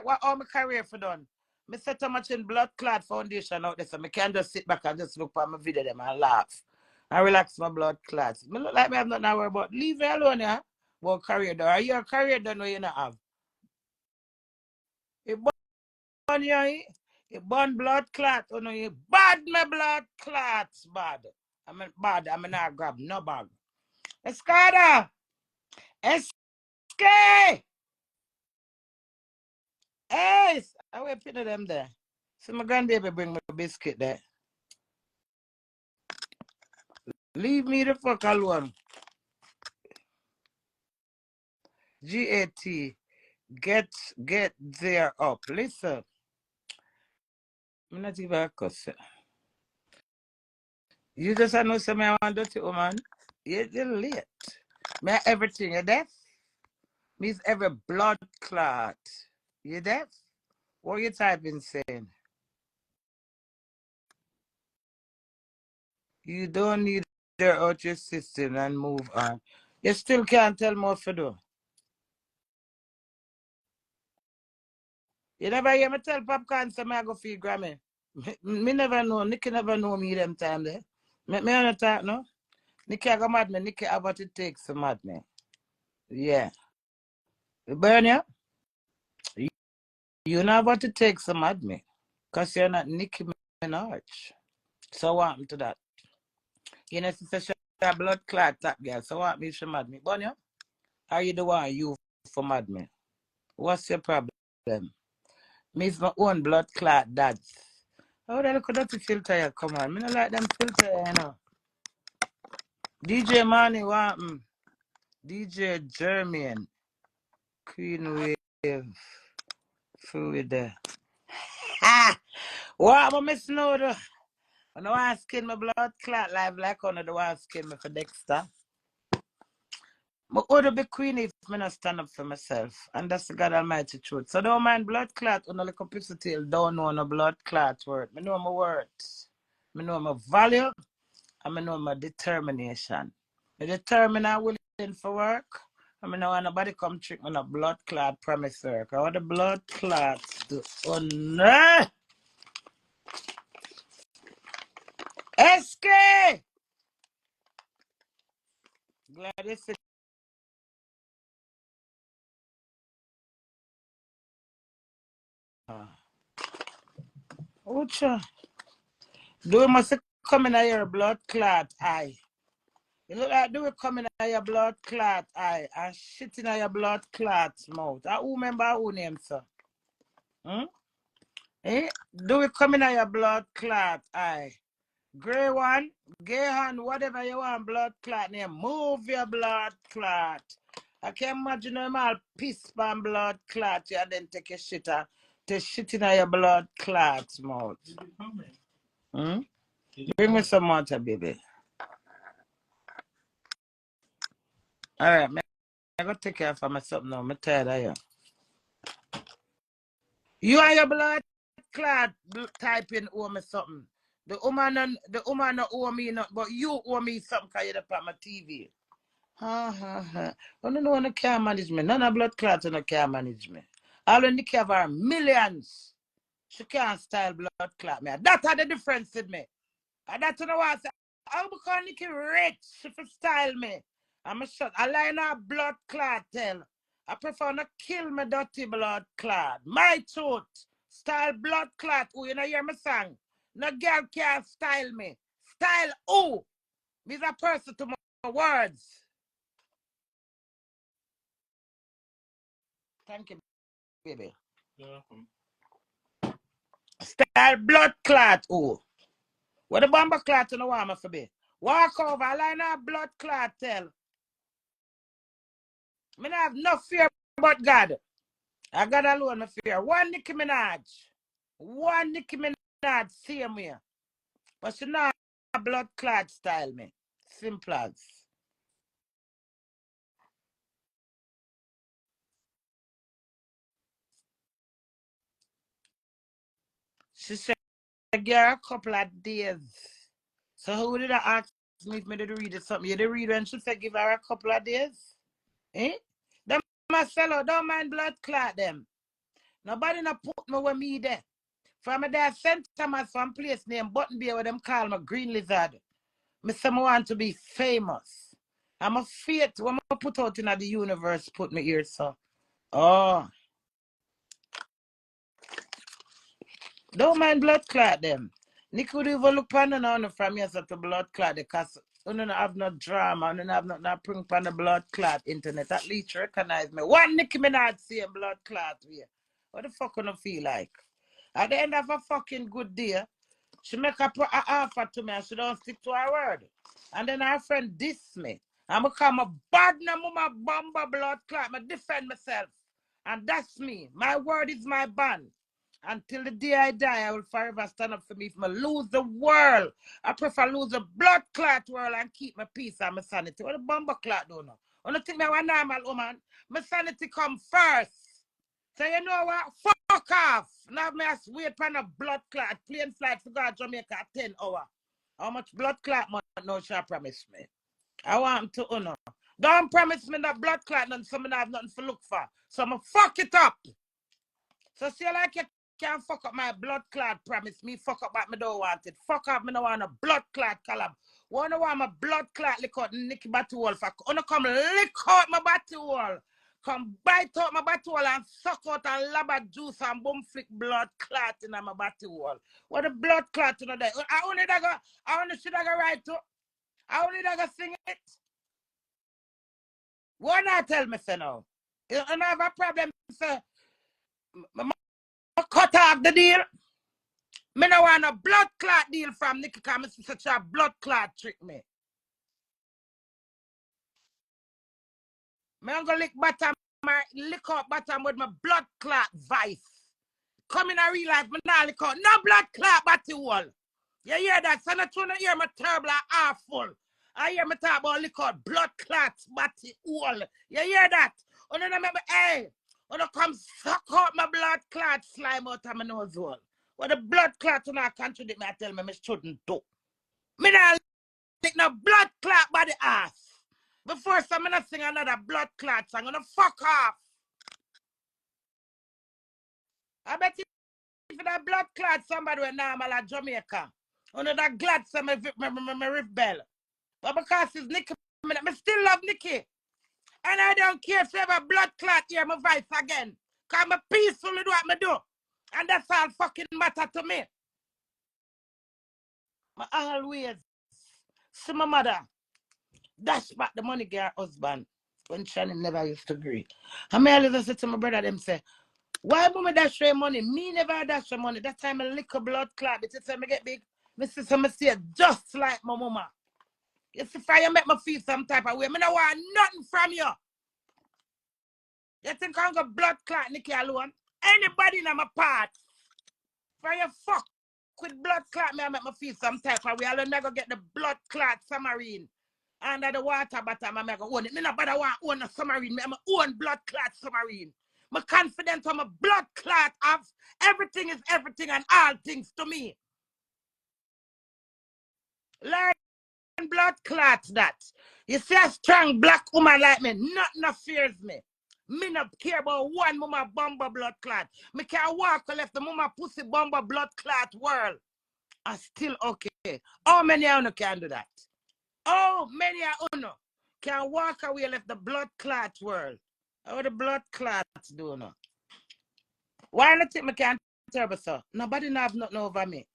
What all my career for done? Me set so much in blood clot foundation out there so me can't just sit back and just look at my video them and laugh. And relax my blood clots. Me look like me have nothing to worry about. Leave me alone, yeah? Well, career though. Are you a career done or you not have? You burn you, you burn blood clot. Oh no, you bad my blood clots bad. I mean bad. I mean not grab no bag. Escada! SK! Ace! I will put them there. So my grandbaby bring me a biscuit there. Leave me the fuck alone. GAT. Get there up. Listen. I'm not even a cuss. You just know something I want to do, woman. You're late. Me everything, you deaf? Means every blood clot. You deaf? What you typing saying? You don't need to out your system and move on. You still can't tell more for do. You never hear me tell Popcorn so I go feed Grammy. Me never know. Nikki never know me them time there. Me on the talk no? Nikki I go mad me. Nikki have what it takes to mad me. Yeah. You burn you? You know what it takes to mad me. Because you're not Nikki Minaj. So what happened to that? You know, sister, she a blood clot that girl. So what me she mad me? But you, are you the one you for mad me? What's your problem? Me's my own blood clot dad. How the look at that filter you come on? Me not like them filter, you know. DJ Manny what DJ German. Queen Wave. Fluid there. Ha! What am I missing out? I know I skin my blood clot live like one of the one skin me for Dexter. I would be Queenie if I not stand up for myself. And that's the God Almighty truth. So don't mind blood clot on a little piece of tail. Don't know no blood clot word. I know my words. I know my value. And I know my determination. I determined and willing for work. I mean, now nobody come trick me on a blood clot promise work. I want the blood clots do. Oh no! SK! Glad you said. Ocha. Do it must come in your blood clot eye. You look like do it coming out of your blood clot eye and shit in your blood clot mouth. I remember who name, sir? Hmm? Eh? Do it coming out of your blood clot eye. Grey one, gay hand, whatever you want, blood clot name. Move your blood clot. I can imagine them all piss pan blood clot. You then take your shit out. To shit in your blood clot mouth. Hmm? Bring me some water, baby. All right, I gotta take care of myself now. I'm tired of you. You and your blood clot typing owe me something. The woman not owe me nothing, but you owe me something because you're on my TV. Ha ha ha. I don't know no care manage me. None of blood clots no care manage me. All when Nikki have her millions, she can't style blood clot me. That's the difference with me. And that's what I say. How because Nikki rich, she for style me. I'm a shot. I line her blood clot tell. I prefer not kill me dirty blood clot. My truth. Style blood clot. Who you know hear me song? No girl can't style me. Style who? Me's a person to my words. Thank you, baby. Style blood clot who? What the bomber clot in the warmer for me? Walk over, I line up blood clot tell. Me not have no fear about God. I got alone my fear. One Nikki Minaj. One Nikki Minaj same way. But she not a blood clot style me. Simple as. She said give her a couple of days. So who did I ask me if me did read it something? You did read when she said give her a couple of days? Eh? Them must sell out, don't mind blood clot them. Nobody not put me with me there. From a there St. Thomas from place named Button Bear where them call me Green Lizard. Me say me want to be famous. I'm a fate when I put out in the universe put me here, so. Oh. Don't mind blood clot them. Nick would even look pan on from here to blood clot because you don't have no drama, you don't have no bring pan the blood clot internet. At least recognize me. One Nikki Minaj saying blood clot here. What the fuck gonna feel like? At the end of a fucking good day, she make a offer to me and she don't stick to her word. And then her friend diss me. I'm become a bad mama bomber blood clot. I defend myself. And that's me. My word is my bond. Until the day I die, I will forever stand up for me. If I lose the world, I prefer lose the blood clot world and keep my peace and my sanity. What a bomber clot don't know. I don't think I'm a normal woman. My sanity come first. So you know what? Fuck off. Now me has wait for a blood clot. Plane flight to go to Jamaica at 10 hours. How much blood clot money no she promise me? I want to honor. Don't promise me that blood clot and something I have nothing to look for. So I'm fuck it up. So see like you can't fuck up my blood clot promise. Me fuck up what me don't want it. Fuck up me no want a blood clot collab. Wanna want my blood clot lick out Nikki Battle for wanna come lick out my battle. Come bite out my battle and suck out and laba juice and boom flick blood clot in my battle. What the blood clot you know there? I only should I go right to. I only go sing it. What not tell me say now? You don't have a problem, sir. Cut off the deal. Me no want a blood clot deal from Nikki because me see such a blood clot trick me. Me gonna lick bottom, lick up bottom with my blood clot vice. Come in a real life, me nah lick out no blood clot body wall. You hear that? So not trying to hear me terrible and awful. I hear me talk about lick out blood clot body wall. You hear that? You don't remember, hey, you don't come suck out my blood clot slime out of my nose hole. What the blood clot you not contradict me, I tell me shouldn't do. Me not lick no blood clot by the ass. Before some me not sing another blood clot song, I'm gonna fuck off. I bet if that blood clot somebody with normal at Jamaica, under that glad some me riff bell. But because it's Nikki, I still love Nikki. And I don't care if you have a blood clot hear my voice again. Because I'm peacefully do what I do. And that's all fucking matter to me. I always see my mother dash back the money get her husband when Shannon never used to agree. I may always say to my brother, them say, why mama dash your money? Me never dash your money. That time I lick a blood clot. But it's time I get big. My sister me say just like my mama. You see, if I make me feel some type of way, I don't want nothing from you. You think I'm going to blood clot Nikki alone? Anybody in my part, for you fuck with blood clot, me I make me feel some type of way. I'll never get the blood clot submarine under the water bottom. I'm going to own it. Me not bother want own a submarine. I'm own blood clot submarine. I'm confident I'm a blood clot of everything is everything and all things to me. Learn blood clot that. You see a strong black woman like me, nothing fears me. Me not care about one mama bomber blood clot. Me can walk left the mama pussy bomber blood clot world. I'm still okay. How many of you can do that? Oh, many of you can walk away left the blood clot world. How the blood clots do no? Why not think me can't tell so? Nobody have nothing over me.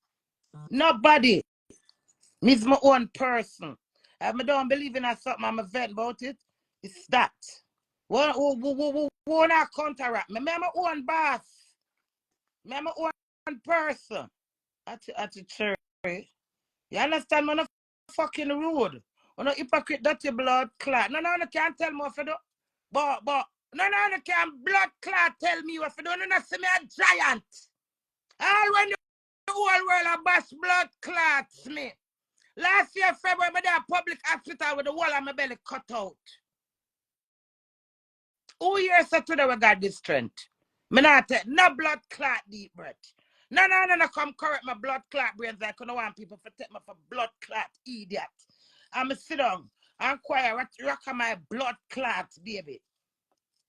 Nobody. Me's my own person. If I don't believe in something, I'm a vent about it. It's that. Won't counteract me? I'm my own boss. I'm my own person. At the cherry. You understand? I'm not fucking rude. I'm not hypocrite, dirty blood clot. No, can't tell me if I do. But, no, can't blood clot tell me if I do. No, see me a giant. All when the whole world of bash blood clots me. Last year, February, I did a public hospital with the wall of my belly cut out. Who years today we got this strength? Me not take no blood clot deep breath. No, come correct my blood clot brains like I don't want people to take me for blood clot idiot. I'm sit down and quiet, rock my blood clot, baby.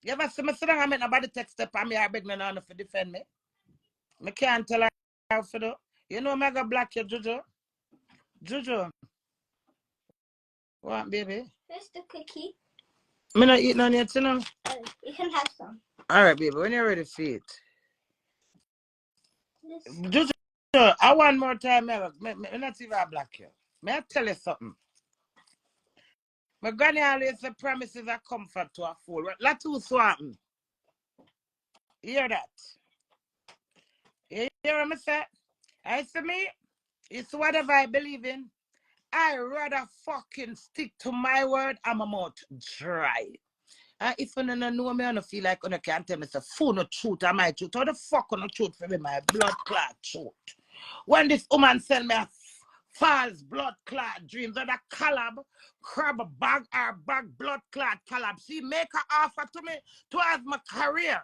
You ever see me sit down and make nobody text up on me or beg me now to defend me? Me can't tell her how to do. You know me go black you, Jojo. Jojo. What, baby? Here's the cookie. Me not eat none yet, you know? You can have some. All right, baby, when you're ready for it. Jojo, I want more time, me not even black you. May I tell you something? My granny always say promises are comfort to a fool. Let's do something. You hear that? You hear what I say? I say me, it's whatever I believe in. I rather fucking stick to my word and my mouth dry. If you don't know me, I don't feel like you can't tell me it's a full no truth or my truth. How the fuck on the truth for me, my blood clot truth? When this woman send me a false blood clot dreams of the collab, crab bag or bag blood clot collab, she make an offer to me towards my career.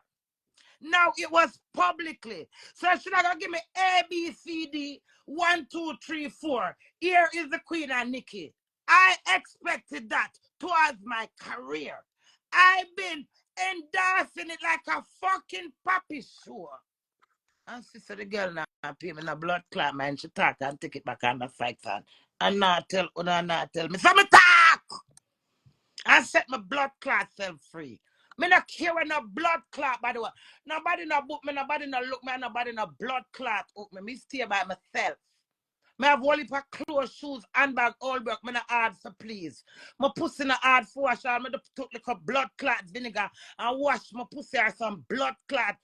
Now it was publicly. So she not gonna give me A, B, C, D, 1, 2, 3, 4. Here is the Queen and Nikki. I expected that towards my career. I've been endorsing it like a fucking puppy show. And sister, the girl now pay me a blood clot, man. She talk and take it back on the fight fan. And not tell me. So me talk! I set my blood clot self free. Me not care no blood clot, by the way. Nobody no book me, nobody no look me, nobody no blood clot hook me. Me stay by myself. Me have one heap of clothes, shoes, handbag, all broke. Me not hard for please. My pussy not hard for wash. Me took like a blood clot vinegar and wash my pussy or some blood clot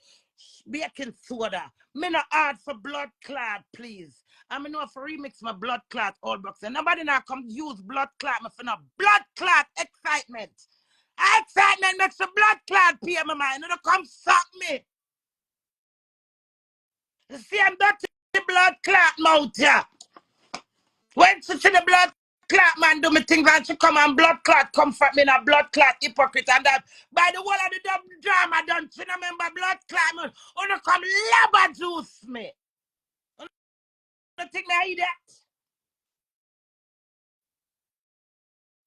baking soda. Me not hard for blood clot, please. I mean, know for remix my blood clot all broke. And nobody now come use blood clot me for no blood clot excitement. Excitement makes the blood clot pay my mind. You don't come suck me. You see, I'm dirty blood clot mouth here. When she see the blood clot man do me things and she come and blood clot comfort me in a blood clot hypocrite and that by the whole of the dumb drama done, she remember blood clot man. You come lava juice me. You think I eat that?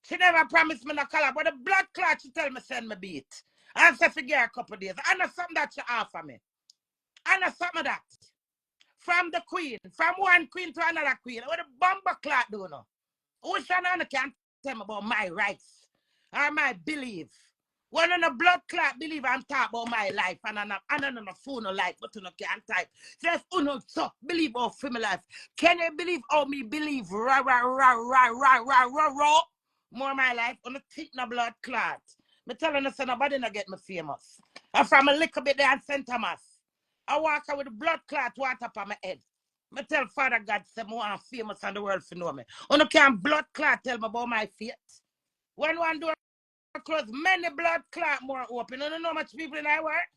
She never promised me no color, but the blood clot she tell me send me beat. And say forget a couple days. I know something that she offer me. I know something of that. From the queen, from one queen to another queen. What the bomber clot do now? Who can't tell me about my rights or my belief. One on a blood clot believe I'm talking about my life and I'm on a phone no life, but you can't type. Says uno so believe of my life. Can you believe how me believe? Ra. More my life on the thick no blood clot. Me telling you, so nobody not get me famous. I'm from a little bit there in St. Thomas. I walk out with the blood clot water on my head. I tell Father God, say, I'm famous and the world to know me. You can't blood clot tell me about my faith. When one door close, many blood clot more open. You don't know much people in our work?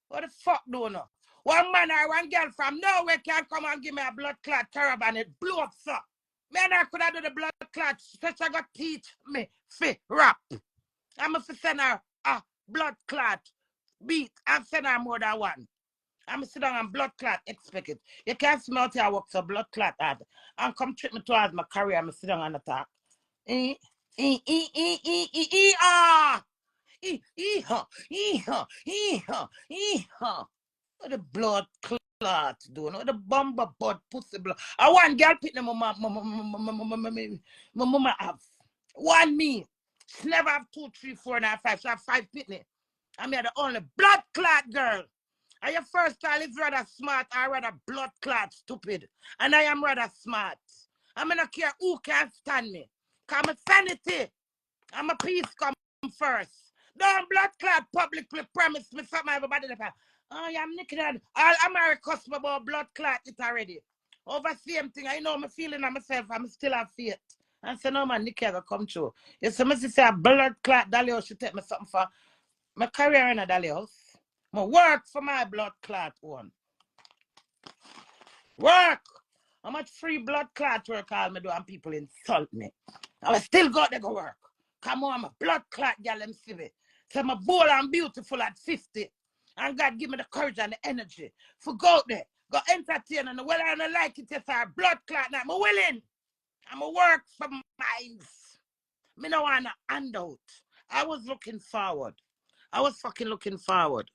What the fuck do you know? One man or one girl from nowhere can come and give me a blood clot caravan. It blew up, so. Man, I could have done the blood clot. Such I got teach me fit rap. I'm going to send her a blood clot beat and send her more than one. I'm sit down and blood clot expect it. You can't smell till I work so blood clot hard. And come treat me towards my career. I'm sit down and attack. The blood clot, do no the bomber butt pussy blood. I want girl pit them my mama have. One me. She never have 2, 3, 4, and 5. She have 5 pitney. I'm the only blood clot girl. And your first child is rather smart or rather blood clot stupid. And I am rather smart. I'm not care who can stand me. Cause I'm sanity. I'm a peace come first. Don't blood clot publicly promise me something everybody. Oh, yeah, I'm Nikki Minaj. All America about blood clot it already. Over same thing. I know I'm feeling on myself. I'm still have faith. And so no man, Nikki ever come true. You see me say a blood clot Dolly house should take me something for my career in a Dolly house. I work for my blood clot one. Work. How much free blood clot work all me do and people insult me. I still got to go work. Come on, I'm a blood clot girl, them see me. So I'm bold and beautiful at 50. And God give me the courage and the energy for go out there, go entertain, and whether I don't like it, it's a blood clot now. I'm willing. I'm a work for minds. Me no want a handout. I was looking forward. I was fucking looking forward.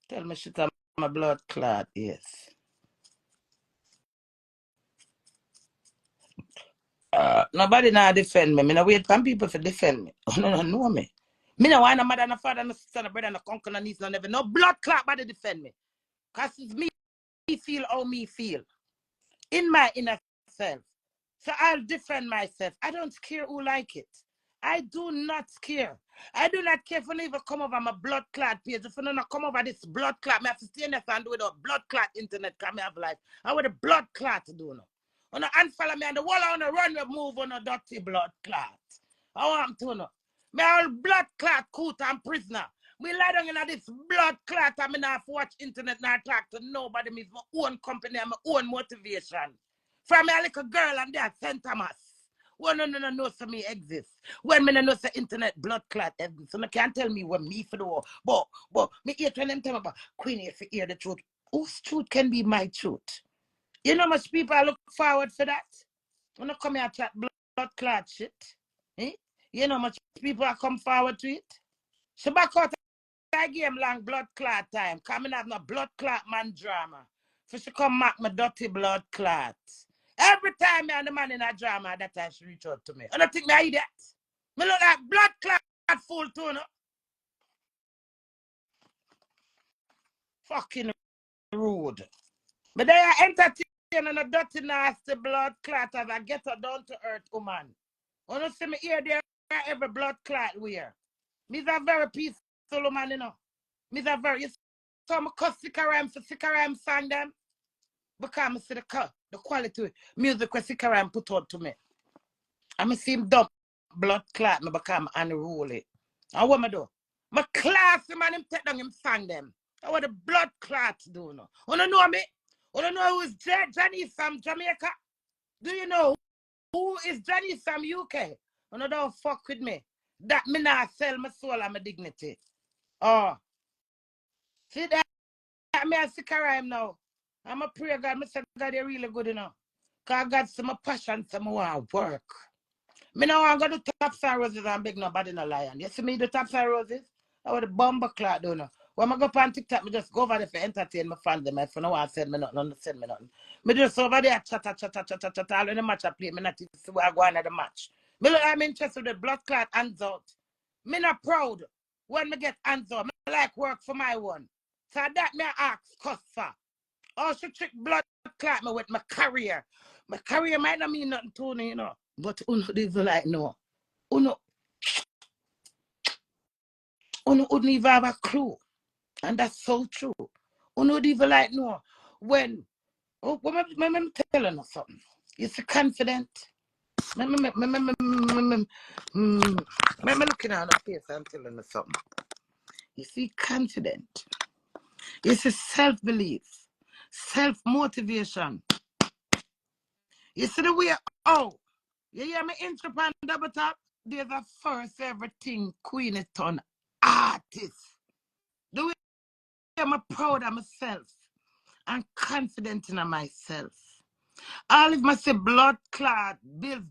Tell me shit, I'm a blood clot, yes. Nobody now defend me. Me no wait for people to defend me. Oh, no know me. Me no want a mother and a father and a sister and a brother and a uncle and a niece and never. No blood clot body defend me. Because it's me feel how me feel. In my inner self. So I'll defend myself. I don't care who like it. I do not care. I do not care if you even come over my blood clot page. If you don't come over this blood clot, I have to stay in there and do it with blood clot internet because I have life. I want a blood clot to do now. On unfollow me and the wall on the run we move on a dirty blood clot. I want to know. Me all blood clot coot and prisoner. We lie down in this blood clot and me not watch internet and talk to nobody. Me my own company and my own motivation. From me a little girl and there St. Thomas. Well, no, so me exist. When me no know so internet blood clot exists. So no can't tell me what me for the war. But me hear when them tell me about Queenie if you hear the truth. Whose truth can be my truth? You know much people I look forward for that? When I come here and chat blood clot shit. Eh? You know much people I come forward to it? So back out I game long blood clot time. Coming have no blood clot man drama. So she come mark my dirty blood clot. Every time me and the man in a drama, that time she reach out to me. I don't think me I that. Me look like blood clot full too, no? Fucking rude. But they are entertaining a dirty nasty blood clot as I get a down to earth woman. You don't see me here there every blood clot wear. Me's a very peaceful woman, you know. Me's a very, you saw me cuss Sikaram for Sikaram sang them. Because I see the quality music where Sikaram put out to me. I see him dump blood clot me become unruly. And what I do? My class man him take down him sang them. I what the blood clot do no. You don't know me? You don't know who is Johnny from Jamaica? Do you know who is Johnny from UK? You don't fuck with me. That me not sell my soul and my dignity. Oh. See that me a sick of now. I'm a prayer God. Me say God you really good enough. Cause God see my passion, so I want to work. Me now I'm gonna do top side roses and beg nobody no lion. You see me do top side roses? I would the bomber clock don't know. When I go up on TikTok, me just go over there for entertain my fans them. If no one send me nothing, no send me nothing. Me just over there chatter all in the match I play. Me not even see where I go on at the match. Me look I'm interested with blood clot hands out. Me not proud when me get hands out. Me like work for my one. So that me ask cuss for. Oh, she trick blood clot me with my career. My career might not mean nothing to me, you know. But uno even like no. Uno wouldn't even have a clue. And that's so true. Uno even like no. When me telling you something. You see confident. Me looking at her face and telling you something. You see confident. You see self-belief. Self-motivation. You see the way, oh, you hear me intro on double top? There's a first everything Queenie turn artist. The way I'm proud of myself and confident in myself. All of my say blood clot, bills